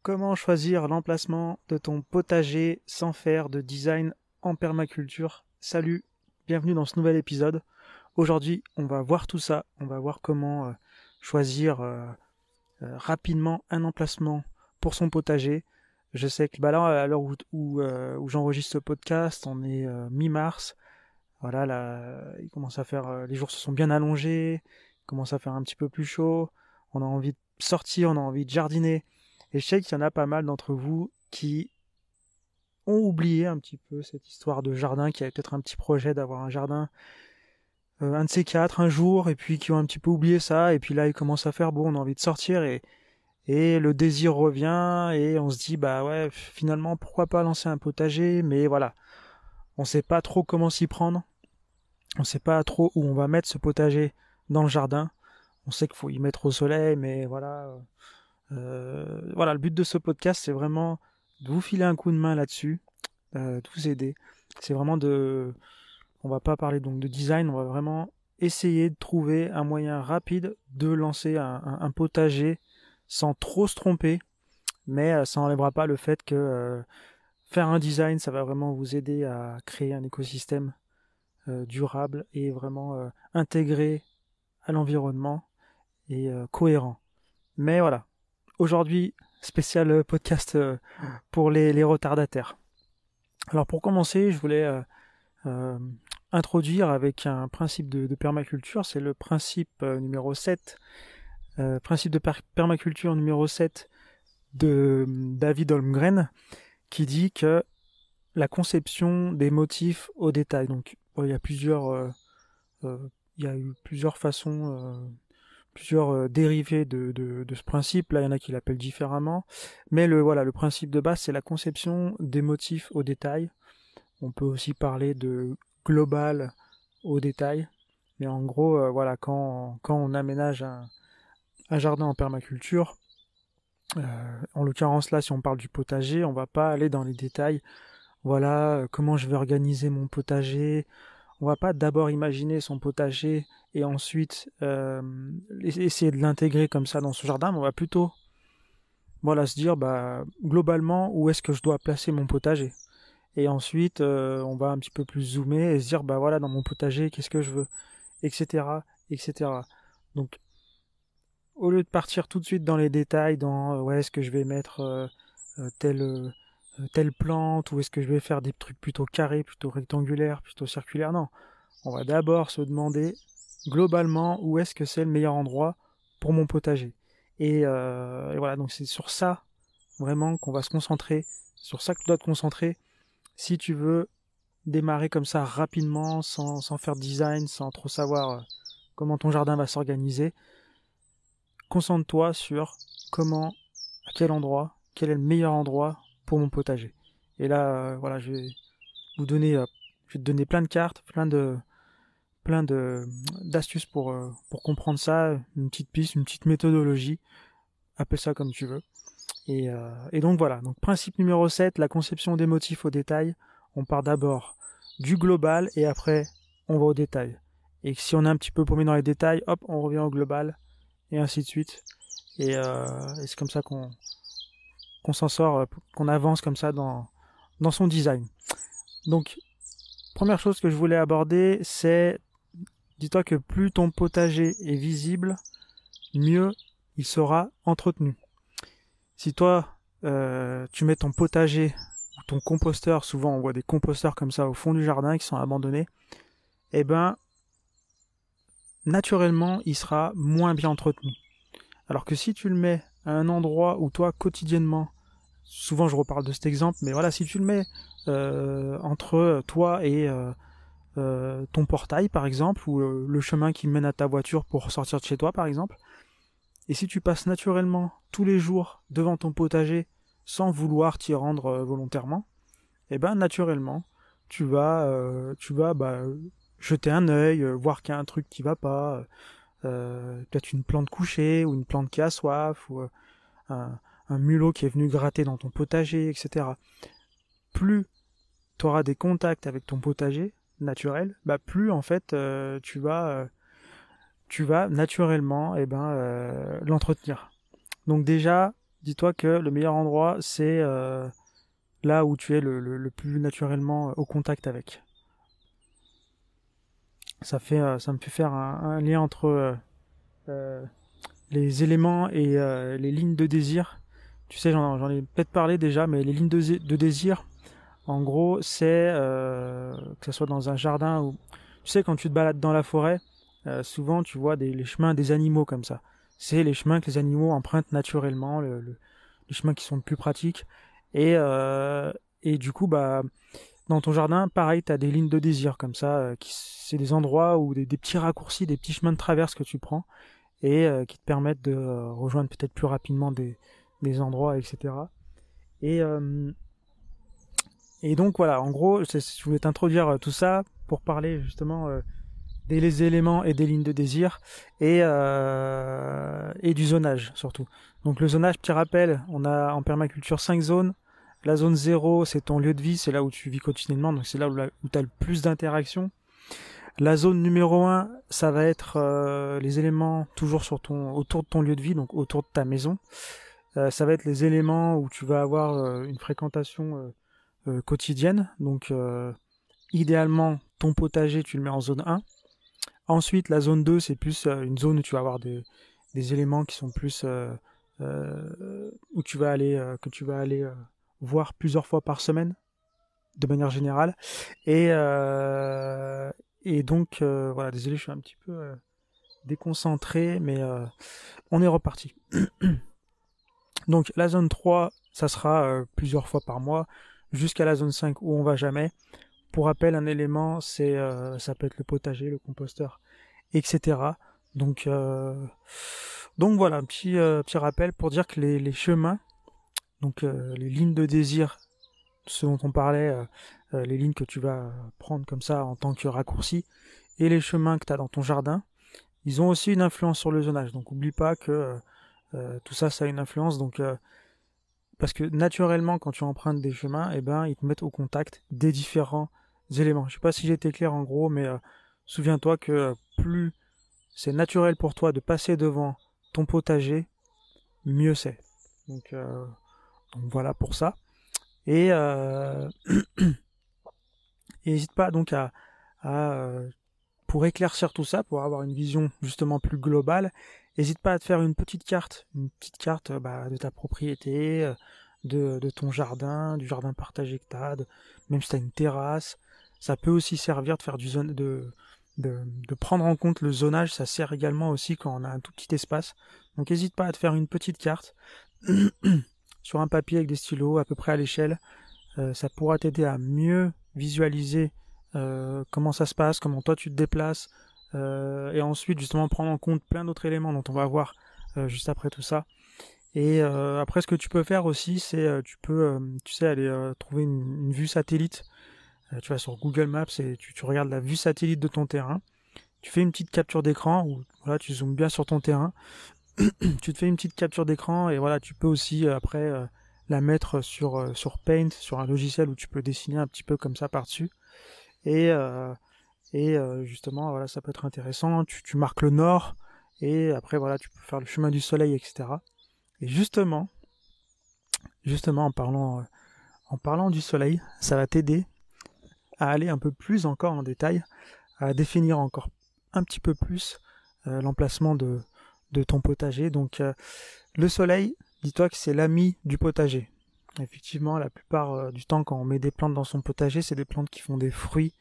Comment choisir l'emplacement de ton potager sans faire de design en permaculture? Salut, bienvenue dans ce nouvel épisode. Aujourd'hui, on va voir tout ça. On va voir comment choisir rapidement un emplacement pour son potager. Je sais que là, à l'heure où j'enregistre ce podcast, on est mi-mars. Voilà, là, il commence à faire, les jours se sont bien allongés, il commence à faire un petit peu plus chaud. On a envie de sortir, on a envie de jardiner. Et je sais qu'il y en a pas mal d'entre vous qui ont oublié un petit peu cette histoire de jardin, qui avait peut-être un petit projet d'avoir un jardin, un de ces quatre, un jour, et puis qui ont un petit peu oublié ça, et puis là ils commencent à faire, bon, on a envie de sortir, et le désir revient, et on se dit, bah ouais, finalement, pourquoi pas lancer un potager, mais voilà, on sait pas trop comment s'y prendre, on sait pas trop où on va mettre ce potager dans le jardin, on sait qu'il faut y mettre au soleil, mais voilà, voilà, le but de ce podcast, c'est vraiment de vous filer un coup de main là-dessus, de vous aider. C'est vraiment on va pas parler donc de design, on va vraiment essayer de trouver un moyen rapide de lancer un potager sans trop se tromper, mais ça n'enlèvera pas le fait que faire un design, ça va vraiment vous aider à créer un écosystème durable et vraiment intégré à l'environnement et cohérent. Mais voilà, aujourd'hui, spécial podcast pour les retardataires. Alors pour commencer, je voulais euh, introduire avec un principe de permaculture, c'est le principe numéro 7, principe de permaculture numéro 7 de David Holmgren, qui dit que la conception des motifs au détail. Donc il y a euh, il y a eu plusieurs façons, plusieurs dérivés de ce principe. Là, il y en a qui l'appellent différemment. Mais voilà, le principe de base, c'est la conception des motifs au détail. On peut aussi parler de global au détail. Mais en gros, voilà, quand on aménage un jardin en permaculture, en l'occurrence là, si on parle du potager, on va pas aller dans les détails. Voilà, comment je vais organiser mon potager. On va pas d'abord imaginer son potager et ensuite essayer de l'intégrer comme ça dans ce jardin, mais on va plutôt voilà, se dire bah, globalement où est-ce que je dois placer mon potager. Et ensuite, on va un petit peu plus zoomer et se dire bah voilà, dans mon potager, qu'est-ce que je veux, etc., etc. Donc, au lieu de partir tout de suite dans les détails, dans ouais, est-ce que je vais mettre telle plante, ou est-ce que je vais faire des trucs plutôt carrés, plutôt rectangulaires, plutôt circulaires, non. On va d'abord se demander globalement où est-ce que c'est le meilleur endroit pour mon potager. Et voilà, donc c'est sur ça vraiment qu'on va se concentrer, sur ça que tu dois te concentrer si tu veux démarrer comme ça rapidement, sans faire de design, sans trop savoir comment ton jardin va s'organiser. Concentre-toi sur comment, à quel endroit, quel est le meilleur endroit pour mon potager. Et là, voilà, vous donner, je vais te donner plein de cartes, plein de d'astuces pour comprendre ça, une petite piste, une petite méthodologie, appelle ça comme tu veux. Et donc voilà, donc principe numéro 7, la conception des motifs au détail. On part d'abord du global et après on va au détail. Et si on est un petit peu paumé dans les détails, hop, on revient au global et ainsi de suite. Et c'est comme ça qu'on s'en sort, qu'on avance comme ça dans son design. Donc, première chose que je voulais aborder, c'est, dis-toi que plus ton potager est visible, mieux il sera entretenu. Si toi, tu mets ton potager ou ton composteur, souvent on voit des composteurs comme ça au fond du jardin qui sont abandonnés, eh ben, naturellement, il sera moins bien entretenu. Alors que si tu le mets à un endroit où toi, quotidiennement, souvent je reparle de cet exemple, mais voilà, si tu le mets entre toi et ton portail, par exemple, ou le chemin qui mène à ta voiture pour sortir de chez toi, par exemple, et si tu passes naturellement tous les jours devant ton potager sans vouloir t'y rendre volontairement, et ben naturellement, tu vas bah, jeter un œil, voir qu'il y a un truc qui va pas, peut-être une plante couchée ou une plante qui a soif ou un mulot qui est venu gratter dans ton potager, etc. Plus tu auras des contacts avec ton potager naturel, bah plus en fait tu vas naturellement l'entretenir. Donc déjà, dis-toi que le meilleur endroit, c'est là où tu es le plus naturellement au contact avec. Ça me fait faire un lien entre euh, les éléments et les lignes de désir. Tu sais, j'en ai peut-être parlé déjà, mais les lignes de désir, en gros, c'est que ce soit dans un jardin ou... Tu sais, quand tu te balades dans la forêt, souvent tu vois les chemins des animaux comme ça. C'est les chemins que les animaux empruntent naturellement, les chemins qui sont le plus pratiques. Et, euh, et du coup, bah, dans ton jardin, pareil, tu as des lignes de désir comme ça. C'est des endroits où des petits raccourcis, des petits chemins de traverse que tu prends et qui te permettent de rejoindre peut-être plus rapidement des endroits, etc. Et, euh, et donc voilà, en gros, je voulais t'introduire tout ça pour parler justement des éléments et des lignes de désir et du zonage surtout. Donc le zonage, petit rappel, on a en permaculture 5 zones. La zone 0, c'est ton lieu de vie, c'est là où tu vis quotidiennement, donc c'est là où tu as le plus d'interactions. La zone numéro 1, ça va être les éléments toujours autour de ton lieu de vie, donc autour de ta maison. Ça va être les éléments où tu vas avoir une fréquentation quotidienne. Donc idéalement, ton potager, tu le mets en zone 1. Ensuite, la zone 2, c'est plus une zone où tu vas avoir des éléments qui sont plus où tu vas aller que tu vas aller voir plusieurs fois par semaine de manière générale. Et, euh, et donc, voilà, désolé, je suis un petit peu déconcentré, mais on est reparti. Donc, la zone 3, ça sera plusieurs fois par mois, jusqu'à la zone 5 où on va jamais. Pour rappel, un élément, ça peut être le potager, le composteur, etc. Donc, donc voilà, petit rappel pour dire que les chemins, donc les lignes de désir, ce dont on parlait, les lignes que tu vas prendre comme ça en tant que raccourci, et les chemins que tu as dans ton jardin, ils ont aussi une influence sur le zonage. Donc oublie pas que tout ça, ça a une influence. Donc, parce que naturellement, quand tu empruntes des chemins, eh ben, ils te mettent au contact des différents éléments. Je sais pas si j'ai été clair en gros, mais souviens-toi que plus c'est naturel pour toi de passer devant ton potager, mieux c'est. Donc, donc voilà pour ça. Et n'hésite pas donc à pour éclaircir tout ça, pour avoir une vision justement plus globale, n'hésite pas à te faire une petite carte bah, de ta propriété, de ton jardin, du jardin partagé que tu as, même si tu as une terrasse. Ça peut aussi servir de faire du zone, de prendre en compte le zonage, ça sert également aussi quand on a un tout petit espace. Donc n'hésite pas à te faire une petite carte sur un papier avec des stylos à peu près à l'échelle. Ça pourra t'aider à mieux visualiser comment ça se passe, comment toi tu te déplaces, et ensuite justement prendre en compte plein d'autres éléments dont on va voir juste après tout ça. Et après ce que tu peux faire aussi, c'est tu peux, tu sais, aller trouver une vue satellite. Tu vas sur Google Maps et tu regardes la vue satellite de ton terrain. Tu fais une petite capture d'écran où voilà, tu zoomes bien sur ton terrain. Tu te fais une petite capture d'écran et voilà, tu peux aussi après la mettre sur Paint, sur un logiciel où tu peux dessiner un petit peu comme ça par-dessus. Et, justement, voilà, ça peut être intéressant. Tu marques le nord et après, voilà, tu peux faire le chemin du soleil, etc. Et justement en parlant du soleil, ça va t'aider à aller un peu plus encore en détail, à définir encore un petit peu plus l'emplacement de ton potager. Donc, le soleil, dis-toi que c'est l'ami du potager. Effectivement, la plupart du temps, quand on met des plantes dans son potager, c'est des plantes qui font des fruits.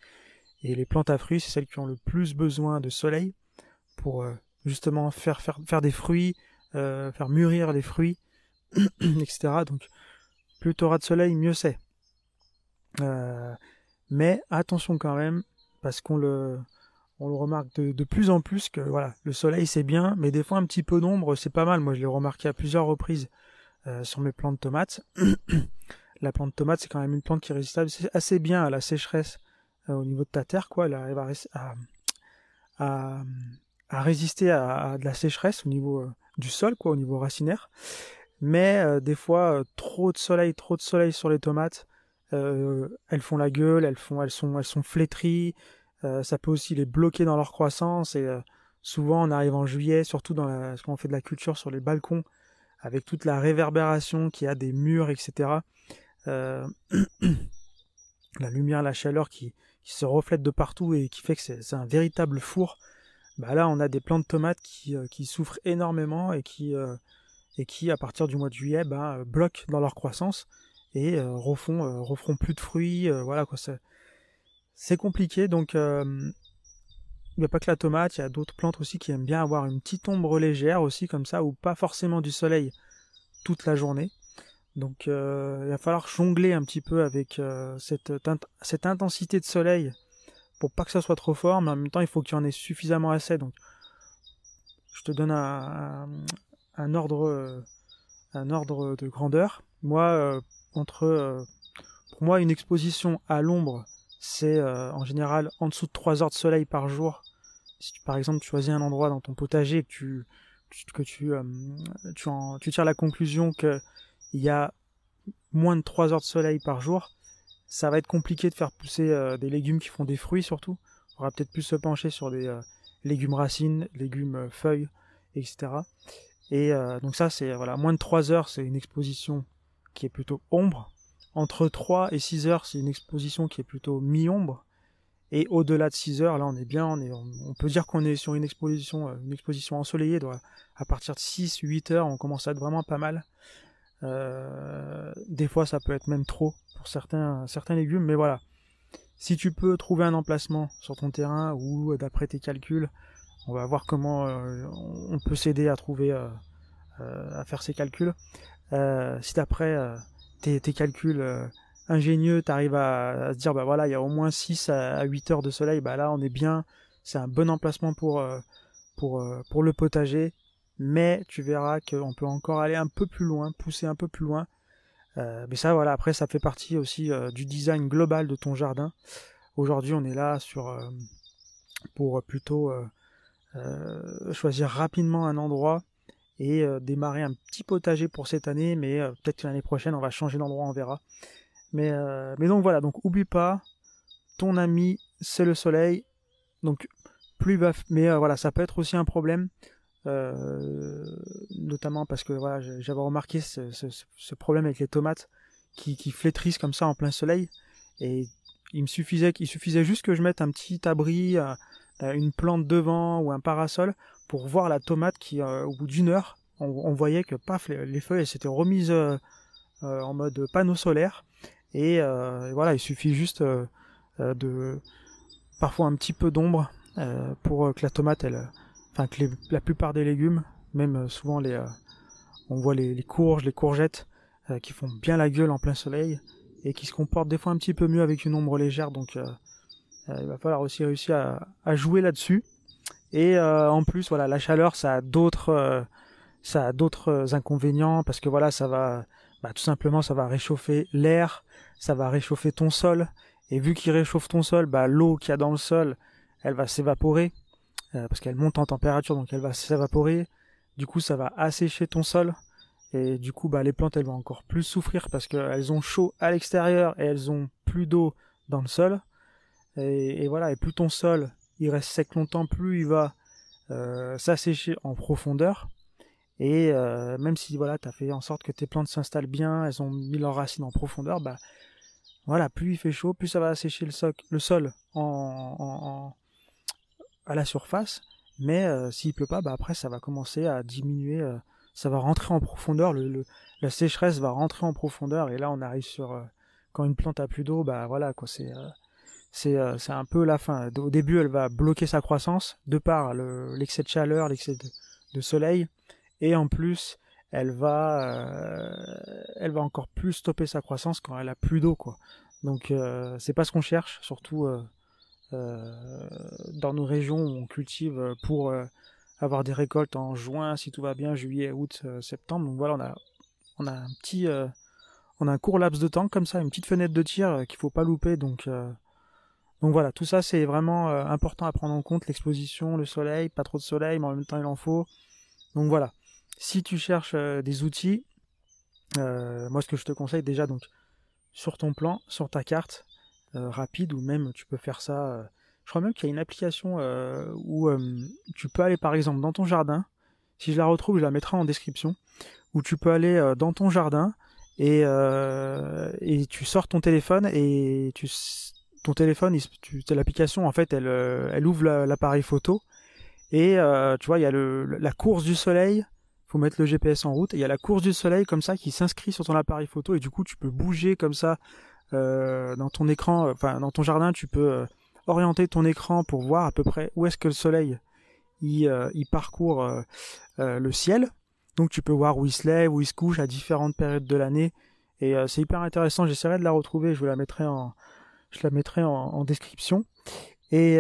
Et les plantes à fruits, c'est celles qui ont le plus besoin de soleil pour justement faire des fruits, faire mûrir les fruits, etc. Donc, plus tu auras de soleil, mieux c'est. Euh, mais attention quand même, parce on le remarque de plus en plus que voilà, le soleil c'est bien, mais des fois un petit peu d'ombre c'est pas mal. Moi je l'ai remarqué à plusieurs reprises sur mes plants de tomates. La plante de tomate c'est quand même une plante qui résiste assez bien à la sécheresse au niveau de ta terre, quoi. Elle arrive à, à résister à de la sécheresse au niveau du sol, quoi, au niveau racinaire. Mais des fois, trop de soleil sur les tomates, elles font la gueule, elles sont flétries. Ça peut aussi les bloquer dans leur croissance. Et souvent, on arrive en juillet, surtout quand on fait de la culture sur les balcons, avec toute la réverbération qu'il y a des murs, etc. Euh, la lumière, la chaleur qui se reflète de partout et qui fait que c'est un véritable four. Bah là, on a des plants de tomates qui souffrent énormément et qui, à partir du mois de juillet, bloquent dans leur croissance et referont plus de fruits. Voilà quoi, c'est compliqué. Donc, il n'y a pas que la tomate, il y a d'autres plantes aussi qui aiment bien avoir une petite ombre légère aussi comme ça, ou pas forcément du soleil toute la journée. Donc, il va falloir jongler un petit peu avec cette intensité de soleil pour pas que ça soit trop fort, mais en même temps, il faut qu'il y en ait suffisamment assez. Donc, je te donne un ordre de grandeur. Moi, pour moi, une exposition à l'ombre, c'est en général en dessous de 3 heures de soleil par jour. Si par exemple tu choisis un endroit dans ton potager et tu tires la conclusion qu'il y a moins de 3 heures de soleil par jour, ça va être compliqué de faire pousser des légumes qui font des fruits surtout. On va peut-être plus se pencher sur des légumes racines, légumes feuilles, etc. Et donc ça, c'est voilà, moins de 3 heures, c'est une exposition qui est plutôt ombre. Entre 3 et 6 heures, c'est une exposition qui est plutôt mi-ombre. Et au-delà de 6 heures, là, on est bien, on peut dire qu'on est sur une exposition ensoleillée. À partir de 6-8 heures, on commence à être vraiment pas mal. Des fois, ça peut être même trop pour certains légumes, mais voilà. Si tu peux trouver un emplacement sur ton terrain ou d'après tes calculs, on va voir comment on peut s'aider à trouver, à faire ces calculs. Si d'après tes calculs ingénieux, tu arrives à se dire, bah voilà, il y a au moins 6 à 8 heures de soleil, bah là on est bien, c'est un bon emplacement pour le potager, mais tu verras qu'on peut encore aller un peu plus loin, pousser un peu plus loin. Mais ça, voilà, après, ça fait partie aussi du design global de ton jardin. Aujourd'hui, on est là pour plutôt choisir rapidement un endroit et démarrer un petit potager pour cette année, mais peut-être que l'année prochaine, on va changer d'endroit, on verra. Mais donc voilà, donc oublie pas, ton ami, c'est le soleil. Donc, mais voilà, ça peut être aussi un problème. Notamment parce que voilà, j'avais remarqué ce problème avec les tomates qui flétrissent comme ça en plein soleil, et il suffisait juste que je mette un petit abri, une plante devant ou un parasol pour voir la tomate qui au bout d'une heure on voyait que paf, les feuilles s'étaient remises en mode panneau solaire, et voilà, il suffit juste de parfois un petit peu d'ombre pour que la tomate enfin que la plupart des légumes, même souvent on voit les courges, les courgettes qui font bien la gueule en plein soleil et qui se comportent des fois un petit peu mieux avec une ombre légère. Donc il va falloir aussi réussir à jouer là-dessus. Et en plus, voilà, la chaleur, ça a d'autres inconvénients parce que voilà, tout simplement, ça va réchauffer l'air, ça va réchauffer ton sol. Et vu qu'il réchauffe ton sol, l'eau qu'il y a dans le sol, elle va s'évaporer parce qu'elle monte en température, donc elle va s'évaporer. Du coup, ça va assécher ton sol. Et du coup, les plantes, elles vont encore plus souffrir parce qu'elles ont chaud à l'extérieur et elles ont plus d'eau dans le sol. Et voilà, et plus ton sol il reste sec longtemps, plus il va s'assécher en profondeur. Et même si voilà, tu as fait en sorte que tes plantes s'installent bien, elles ont mis leurs racines en profondeur, voilà, plus il fait chaud, plus ça va assécher le sol à la surface. Mais s'il pleut pas, après ça va commencer à diminuer, ça va rentrer en profondeur, la sécheresse va rentrer en profondeur, et là on arrive sur quand une plante a plus d'eau, voilà quoi, c'est un peu la fin. Au début, elle va bloquer sa croissance de par l'excès de chaleur, l'excès de soleil, et en plus, elle va encore plus stopper sa croissance quand elle a plus d'eau, quoi. Donc, c'est pas ce qu'on cherche, surtout dans nos régions où on cultive pour avoir des récoltes en juin, si tout va bien, juillet, août, septembre. Donc voilà, on a on a un court laps de temps comme ça, une petite fenêtre de tir qu'il faut pas louper. Donc voilà, tout ça c'est vraiment important à prendre en compte, l'exposition, le soleil, pas trop de soleil, mais en même temps il en faut. Donc voilà, si tu cherches des outils, moi ce que je te conseille déjà, donc sur ton plan, sur ta carte rapide, ou même tu peux faire ça, je crois même qu'il y a une application où tu peux aller par exemple dans ton jardin, si je la retrouve je la mettrai en description, où tu peux aller dans ton jardin et tu sors ton téléphone et ton téléphone, l'application en fait, elle ouvre l'appareil photo et tu vois, il y a la course du soleil. Faut mettre le GPS en route. Et il y a la course du soleil comme ça qui s'inscrit sur ton appareil photo et du coup tu peux bouger comme ça dans ton écran, enfin dans ton jardin, tu peux orienter ton écran pour voir à peu près où est-ce que le soleil il parcourt le ciel. Donc tu peux voir où il se lève, où il se couche à différentes périodes de l'année. Et c'est hyper intéressant. J'essaierai de la retrouver. Je la mettrai en description. Et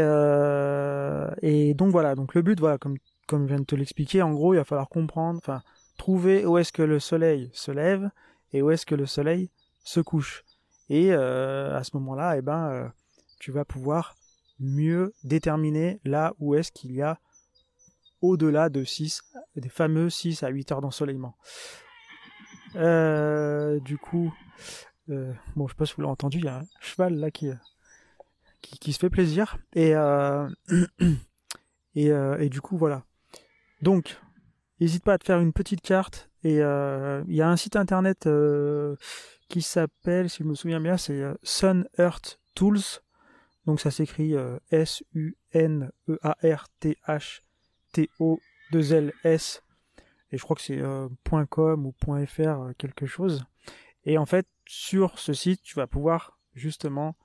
donc voilà. Donc le but, voilà, comme je viens de te l'expliquer, en gros, il va falloir comprendre, enfin, trouver où est-ce que le soleil se lève et où est-ce que le soleil se couche. Et à ce moment-là, tu vas pouvoir mieux déterminer là où est-ce qu'il y a au-delà des fameux 6 à 8 heures d'ensoleillement. Du coup, bon, je sais pas si vous l'avez entendu, il y a un cheval là qui se fait plaisir. Et du coup, voilà. Donc, n'hésite pas à te faire une petite carte. Et il y a un site internet qui s'appelle, si je me souviens bien, c'est Sun Earth Tools. Donc ça s'écrit SUNEARTHTO2LS. Et je crois que c'est .com ou .fr quelque chose. Et en fait, sur ce site, tu vas pouvoir justement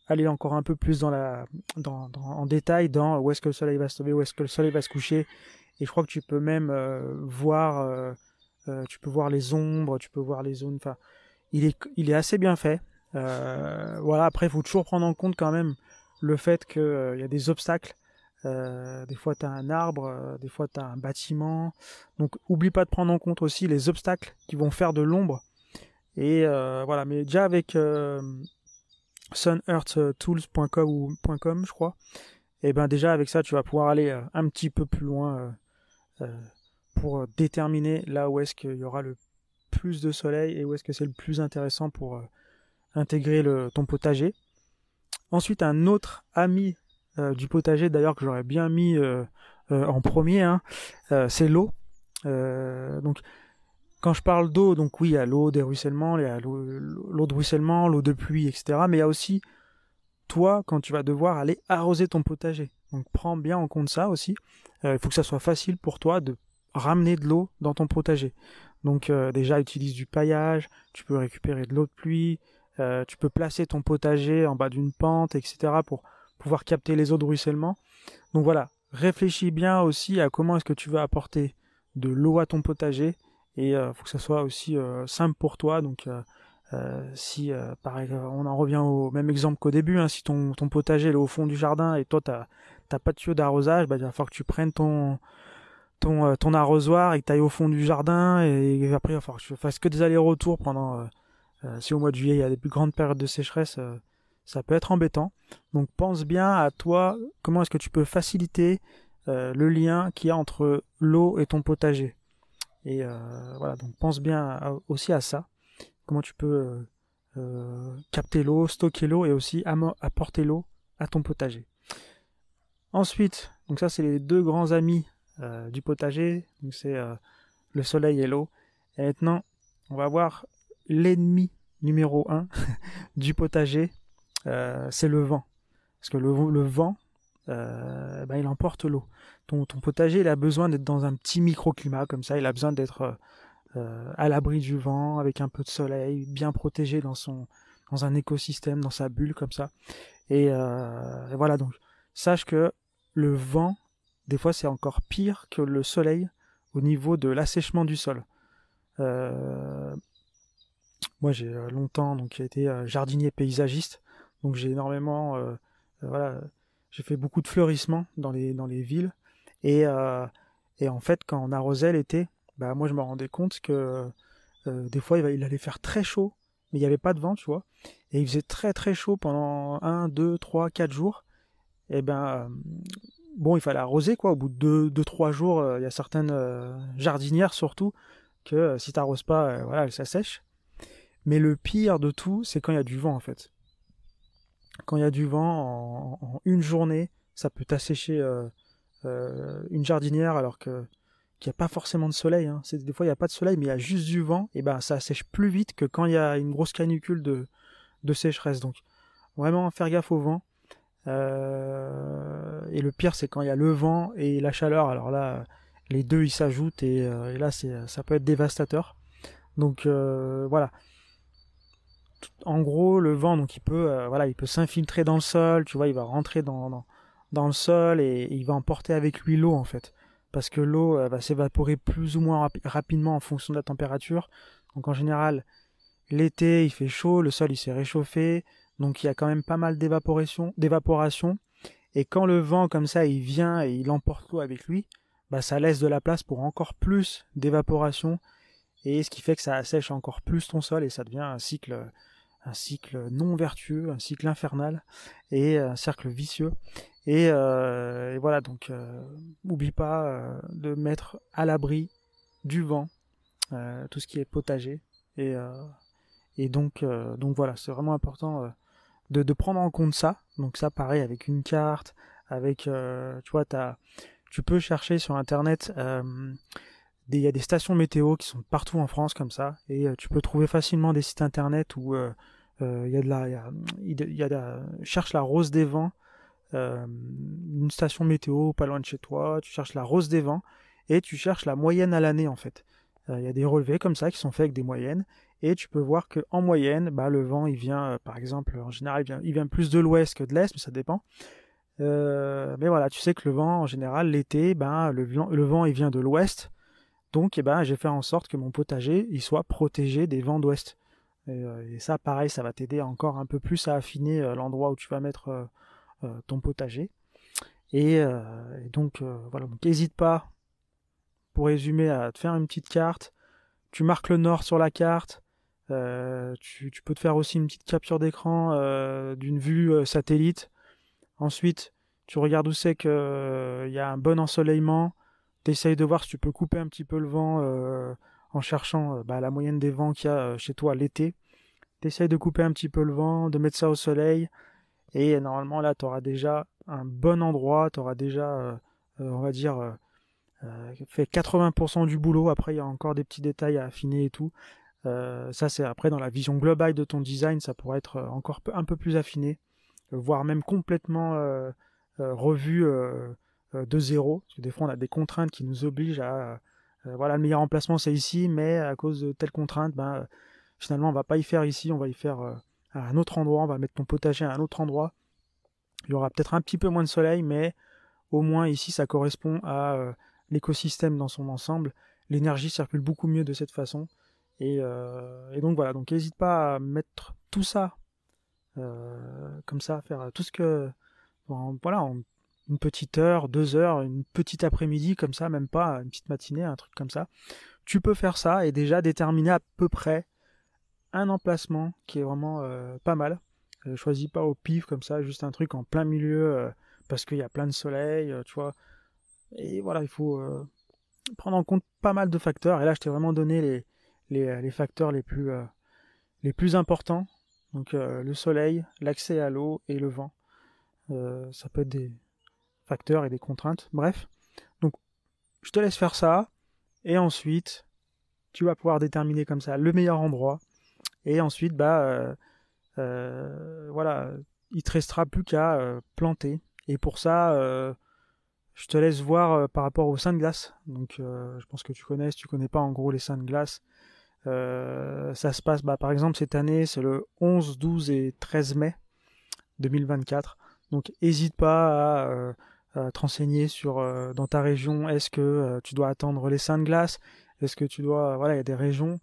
aller encore un peu plus en détail dans où est-ce que le soleil va se lever, où est-ce que le soleil va se coucher. Et je crois que tu peux même tu peux voir les ombres, tu peux voir les zones. Enfin, il est assez bien fait. Voilà. Après, il faut toujours prendre en compte quand même le fait qu'il y a des obstacles. Des fois, tu as un arbre, des fois, tu as un bâtiment. Donc, oublie pas de prendre en compte aussi les obstacles qui vont faire de l'ombre. Et voilà. Mais déjà avec sunearthtools.com ou .com, je crois, et ben déjà avec ça, tu vas pouvoir aller un petit peu plus loin pour déterminer là où est-ce qu'il y aura le plus de soleil et où est-ce que c'est le plus intéressant pour intégrer ton potager. Ensuite, un autre ami du potager, d'ailleurs que j'aurais bien mis en premier, hein, c'est l'eau. Donc, quand je parle d'eau, donc oui, il y a l'eau des ruissellements, il y a l'eau de ruissellement, l'eau de pluie, etc. Mais il y a aussi toi quand tu vas devoir aller arroser ton potager. Donc prends bien en compte ça aussi. Il faut que ça soit facile pour toi de ramener de l'eau dans ton potager. Donc déjà utilise du paillage, tu peux récupérer de l'eau de pluie, tu peux placer ton potager en bas d'une pente, etc. pour pouvoir capter les eaux de ruissellement. Donc voilà, réfléchis bien aussi à comment est-ce que tu veux apporter de l'eau à ton potager et faut que ça soit aussi simple pour toi. Donc si pareil, on en revient au même exemple qu'au début, hein, si ton potager est au fond du jardin et toi t'as pas de tuyau d'arrosage, bah, il va falloir que tu prennes ton arrosoir et que tu ailles au fond du jardin et après il va falloir que tu fasses que des allers-retours pendant si au mois de juillet il y a des plus grandes périodes de sécheresse, ça peut être embêtant. Donc pense bien à toi, comment est-ce que tu peux faciliter le lien qu'il y a entre l'eau et ton potager. Et voilà, donc pense bien aussi à ça. Comment tu peux capter l'eau, stocker l'eau et aussi apporter l'eau à ton potager. Ensuite, donc ça c'est les deux grands amis du potager, donc c'est le soleil et l'eau. Et maintenant, on va voir l'ennemi numéro 1 du potager, c'est le vent. Parce que le vent, il emporte l'eau. Ton potager, il a besoin d'être dans un petit microclimat comme ça, il a besoin d'être à l'abri du vent, avec un peu de soleil, bien protégé dans un écosystème, dans sa bulle comme ça. Et voilà, donc sache que le vent, des fois, c'est encore pire que le soleil au niveau de l'assèchement du sol. Moi, j'ai longtemps donc été jardinier paysagiste, donc j'ai énormément, voilà, j'ai fait beaucoup de fleurissement dans les villes, et, euh, et en fait, quand on arrosait l'été, bah moi je me rendais compte que des fois il allait faire très chaud, mais il n'y avait pas de vent, tu vois, et il faisait très très chaud pendant 1, 2, 3, 4 jours, et bon, il fallait arroser quoi. Au bout de 2, 3 jours, il y a certaines jardinières surtout que si t'arroses pas, voilà, elles s'assèchent. Mais le pire de tout, c'est quand il y a du vent en fait. Quand il y a du vent, en une journée, ça peut t'assécher une jardinière alors qu'il n'y a pas forcément de soleil, hein. Des fois il n'y a pas de soleil, mais il y a juste du vent, et ben ça sèche plus vite que quand il y a une grosse canicule de sécheresse. Donc vraiment faire gaffe au vent. Et le pire, c'est quand il y a le vent et la chaleur. Alors là, les deux ils s'ajoutent et là ça peut être dévastateur. Donc voilà. En gros, le vent, donc il peut s'infiltrer dans le sol. Tu vois, il va rentrer dans le sol et il va emporter avec lui l'eau en fait, parce que l'eau va s'évaporer plus ou moins rapidement en fonction de la température. Donc en général, l'été il fait chaud, le sol il s'est réchauffé, donc il y a quand même pas mal d'évaporation. Et quand le vent comme ça il vient et il emporte l'eau avec lui, bah ça laisse de la place pour encore plus d'évaporation, et ce qui fait que ça assèche encore plus ton sol et ça devient un cycle non vertueux, un cycle infernal et un cercle vicieux. Et voilà, donc oublie pas de mettre à l'abri du vent tout ce qui est potager. Et, euh, donc voilà, c'est vraiment important de prendre en compte ça. Donc ça, pareil, avec une carte, avec, tu vois, tu peux chercher sur Internet, il y a des stations météo qui sont partout en France comme ça, et tu peux trouver facilement des sites Internet où il y a de la, il y a cherche la rose des vents, une station météo pas loin de chez toi, tu cherches la rose des vents, et tu cherches la moyenne à l'année en fait. Il y a des relevés comme ça qui sont faits avec des moyennes, et tu peux voir que en moyenne, bah, le vent il vient, par exemple, en général il vient plus de l'ouest que de l'est, mais ça dépend. Mais voilà, tu sais que le vent en général l'été, ben, le vent il vient de l'ouest, donc eh ben, j'ai fait en sorte que mon potager il soit protégé des vents d'ouest. Et ça pareil, ça va t'aider encore un peu plus à affiner l'endroit où tu vas mettre ton potager. Et donc voilà, donc n'hésite pas, pour résumer, à te faire une petite carte. Tu marques le nord sur la carte. Tu peux te faire aussi une petite capture d'écran d'une vue satellite. Ensuite, tu regardes où c'est qu'il y a un bon ensoleillement. Tu essayes de voir si tu peux couper un petit peu le vent en cherchant bah, la moyenne des vents qu'il y a chez toi l'été. Tu essayes de couper un petit peu le vent, de mettre ça au soleil. Et normalement, là, tu auras déjà un bon endroit. Tu auras déjà, on va dire, fait 80% du boulot. Après, il y a encore des petits détails à affiner et tout. Ça, c'est après dans la vision globale de ton design, ça pourrait être encore un peu plus affiné, voire même complètement revu de zéro. Parce que des fois, on a des contraintes qui nous obligent à voilà, le meilleur emplacement c'est ici, mais à cause de telles contraintes, ben, finalement, on va pas y faire ici, on va y faire à un autre endroit. On va mettre ton potager à un autre endroit. Il y aura peut-être un petit peu moins de soleil, mais au moins ici, ça correspond à l'écosystème dans son ensemble. L'énergie circule beaucoup mieux de cette façon. Et donc voilà, donc n'hésite pas à mettre tout ça comme ça, faire tout ce que voilà, en une petite heure, 2 heures, une petite après-midi comme ça, même pas une petite matinée, un truc comme ça. Tu peux faire ça et déjà déterminer à peu près un emplacement qui est vraiment pas mal. Choisis pas au pif comme ça, juste un truc en plein milieu parce qu'il y a plein de soleil, tu vois. Et voilà, il faut prendre en compte pas mal de facteurs. Et là, je t'ai vraiment donné les facteurs les plus importants. Donc le soleil, l'accès à l'eau et le vent. Ça peut être des facteurs et des contraintes. Bref. Donc je te laisse faire ça. Et ensuite, tu vas pouvoir déterminer comme ça le meilleur endroit. Et ensuite, bah voilà, il te restera plus qu'à planter. Et pour ça, je te laisse voir par rapport aux seins de glace. Donc je pense que tu connais, si tu connais pas en gros les seins de glace. Ça se passe, bah, par exemple, cette année, c'est le 11, 12 et 13 mai 2024. Donc, n'hésite pas à te renseigner sur dans ta région. Est-ce que tu dois attendre les seins de glace? Est-ce que tu dois, voilà, il y a des régions.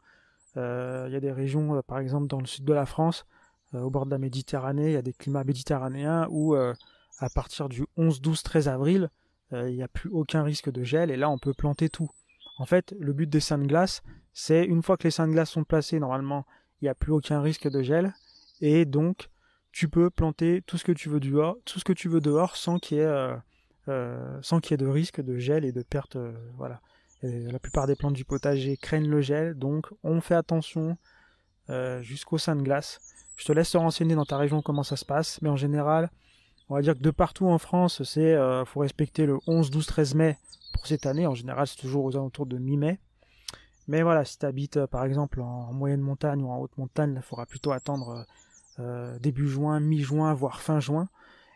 Il y a des régions, par exemple, dans le sud de la France, au bord de la Méditerranée, il y a des climats méditerranéens où, à partir du 11, 12, 13 avril, il n'y a plus aucun risque de gel et là, on peut planter tout. En fait, le but des seins de glace, c'est une fois que les seins de glace sont placés, normalement, il n'y a plus aucun risque de gel et donc tu peux planter tout ce que tu veux dehors, sans qu'il y ait, sans qu'il y ait de risque de gel et de perte. Voilà. Et la plupart des plantes du potager craignent le gel, donc on fait attention jusqu'au sein de glace. Je te laisse te renseigner dans ta région comment ça se passe, mais en général, On va dire que de partout en France, faut respecter le 11, 12, 13 mai pour cette année. En général, c'est toujours aux alentours de mi-mai. Mais voilà, si tu habites par exemple en moyenne montagne ou en haute montagne, il faudra plutôt attendre début juin, mi-juin, voire fin juin.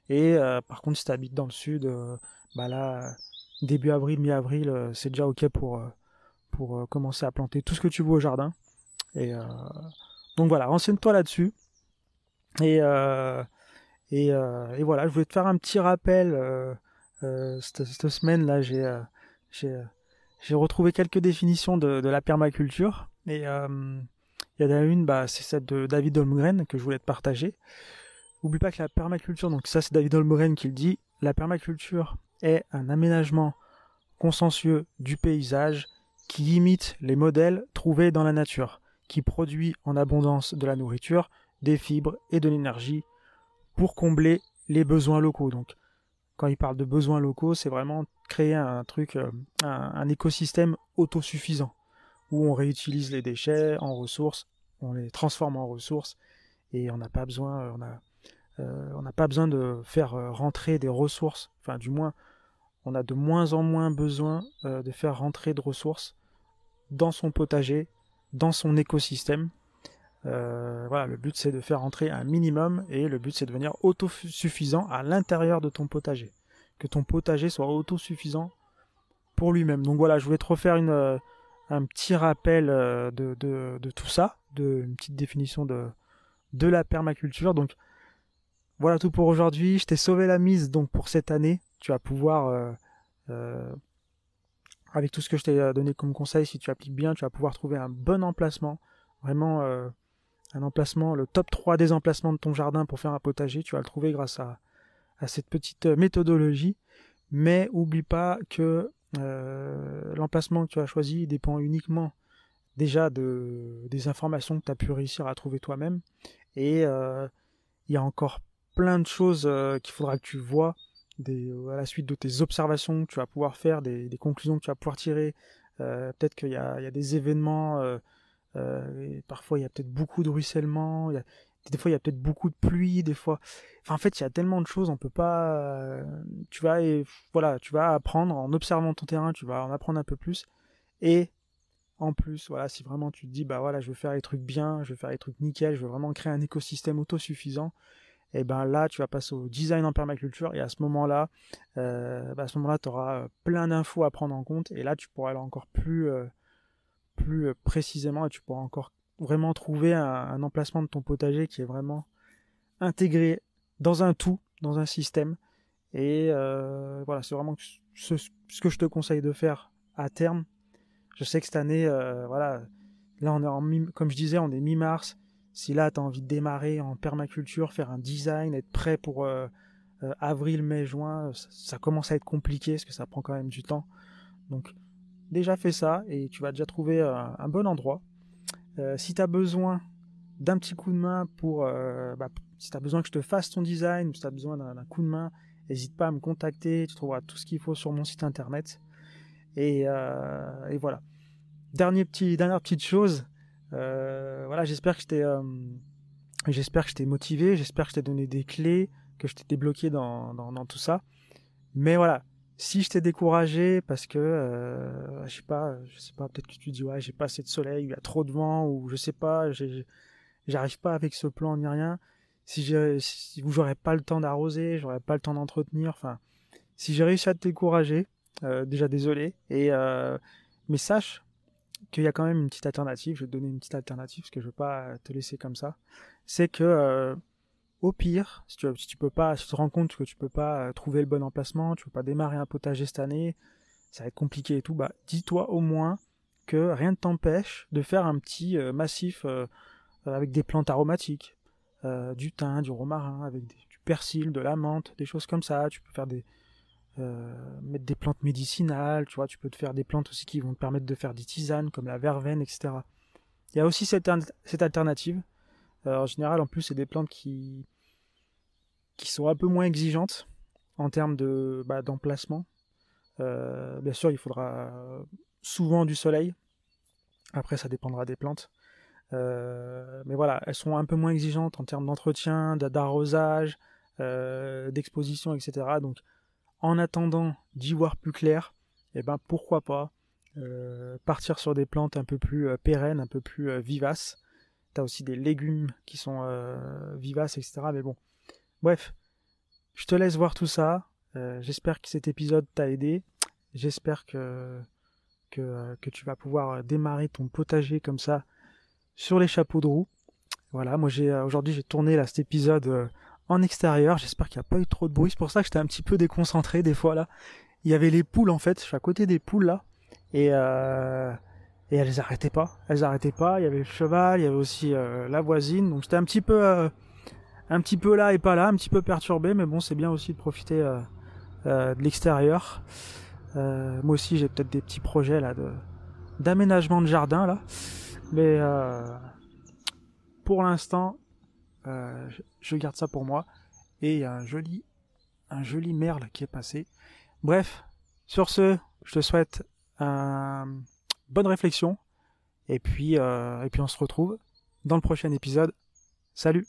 Et par contre, si tu habites dans le sud, bah là, début avril, mi-avril, c'est déjà OK pour commencer à planter tout ce que tu veux au jardin. Et donc voilà, renseigne-toi là-dessus. Et, euh, et voilà, je voulais te faire un petit rappel. Cette semaine-là, j'ai, euh, j'ai retrouvé quelques définitions de la permaculture. Et il y en a une, bah, c'est celle de David Holmgren que je voulais te partager. N'oublie pas que la permaculture, donc ça c'est David Holmgren qui le dit, la permaculture est un aménagement consensueux du paysage qui imite les modèles trouvés dans la nature, qui produit en abondance de la nourriture, des fibres et de l'énergie pour combler les besoins locaux. Donc quand il parle de besoins locaux, c'est vraiment créer un truc, un écosystème autosuffisant, où on réutilise les déchets en ressources, on les transforme en ressources, et on n'a pas besoin de faire rentrer des ressources, enfin du moins on a de moins en moins besoin de faire rentrer de ressources dans son potager, dans son écosystème. Voilà, le but c'est de faire rentrer un minimum et le but c'est de devenir autosuffisant à l'intérieur de ton potager. Que ton potager soit autosuffisant pour lui-même. Donc voilà, je voulais te refaire un petit rappel de tout ça, une petite définition de la permaculture. Donc voilà tout pour aujourd'hui. Je t'ai sauvé la mise donc pour cette année. Tu vas pouvoir, euh, avec tout ce que je t'ai donné comme conseil, si tu appliques bien, tu vas pouvoir trouver un bon emplacement. Vraiment un emplacement, le top 3 des emplacements de ton jardin pour faire un potager. Tu vas le trouver grâce à cette petite méthodologie. Mais oublie pas que l'emplacement que tu as choisi dépend uniquement déjà des informations que tu as pu réussir à trouver toi-même. Et il y a encore plein de choses qu'il faudra que tu vois à la suite de tes observations que tu vas pouvoir faire, des conclusions que tu vas pouvoir tirer. Peut-être qu'il y a des événements, et parfois il y a peut-être beaucoup de ruissellement, des fois il y a peut-être beaucoup de pluie, des fois. Enfin, en fait, il y a tellement de choses, on peut pas. Voilà, tu vas apprendre en observant ton terrain, tu vas en apprendre un peu plus. Et en plus, voilà, si vraiment tu te dis, bah voilà, je veux faire les trucs bien, je veux faire les trucs nickel, je veux vraiment créer un écosystème autosuffisant, et ben là, tu vas passer au design en permaculture, et à ce moment-là, tu auras plein d'infos à prendre en compte, et là, tu pourras aller encore plus précisément, et tu pourras encore vraiment trouver un emplacement de ton potager qui est vraiment intégré dans un tout, dans un système. Et voilà, c'est vraiment ce que je te conseille de faire à terme. Je sais que cette année, voilà, là on est comme je disais, on est mi-mars. Si là tu as envie de démarrer en permaculture, faire un design, être prêt pour avril, mai, juin, ça commence à être compliqué parce que ça prend quand même du temps. Donc déjà fais ça et tu vas déjà trouver un bon endroit. Si tu as besoin d'un petit coup de main si tu as besoin que je te fasse ton design, ou si tu as besoin d'un coup de main, n'hésite pas à me contacter, tu trouveras tout ce qu'il faut sur mon site internet. Et voilà. Dernière petite chose, voilà, j'espère que je t'ai motivé, j'espère que je t'ai donné des clés, que je t'ai débloqué dans tout ça. Mais voilà, si je t'ai découragé parce que, je sais pas, peut-être que tu te dis, ouais, j'ai pas assez de soleil, il y a trop de vent, ou je sais pas, j'arrive pas avec ce plan ni rien. Si j'aurais pas le temps d'arroser, j'aurais pas le temps d'entretenir, enfin, si j'ai réussi à te décourager, déjà désolé, mais sache qu'il y a quand même une petite alternative, je vais te donner une petite alternative, parce que je veux pas te laisser comme ça. C'est que, au pire, si tu peux pas, si tu te rends compte que tu peux pas trouver le bon emplacement, tu peux pas démarrer un potager cette année, ça va être compliqué et tout, bah dis-toi au moins que rien ne t'empêche de faire un petit massif avec des plantes aromatiques, du thym, du romarin, avec du persil, de la menthe, des choses comme ça. Tu peux faire mettre des plantes médicinales, tu vois, tu peux te faire des plantes aussi qui vont te permettre de faire des tisanes comme la verveine, etc. Il y a aussi cette alternative. En général, en plus, c'est des plantes qui sont un peu moins exigeantes en termes d'emplacement. Bien sûr, il faudra souvent du soleil. Après, ça dépendra des plantes. Mais voilà, elles sont un peu moins exigeantes en termes d'entretien, d'arrosage, d'exposition, etc. Donc en attendant d'y voir plus clair, pourquoi pas partir sur des plantes un peu plus pérennes, un peu plus vivaces. T'as aussi des légumes qui sont vivaces, etc. Mais bon, bref, je te laisse voir tout ça. J'espère que cet épisode t'a aidé. J'espère que tu vas pouvoir démarrer ton potager comme ça sur les chapeaux de roue. Voilà, moi aujourd'hui j'ai tourné là cet épisode en extérieur. J'espère qu'il n'y a pas eu trop de bruit. C'est pour ça que j'étais un petit peu déconcentré des fois là. Il y avait les poules en fait. Je suis à côté des poules là et elles arrêtaient pas. Elles arrêtaient pas. Il y avait le cheval, il y avait aussi la voisine. Donc j'étais un petit peu là et pas là, un petit peu perturbé. Mais bon, c'est bien aussi de profiter de l'extérieur. Moi aussi j'ai peut-être des petits projets là d'aménagement de jardin là. Mais pour l'instant, je garde ça pour moi. Et il y a un joli merle qui est passé. Bref, sur ce, je te souhaite une bonne réflexion. Et puis on se retrouve dans le prochain épisode. Salut!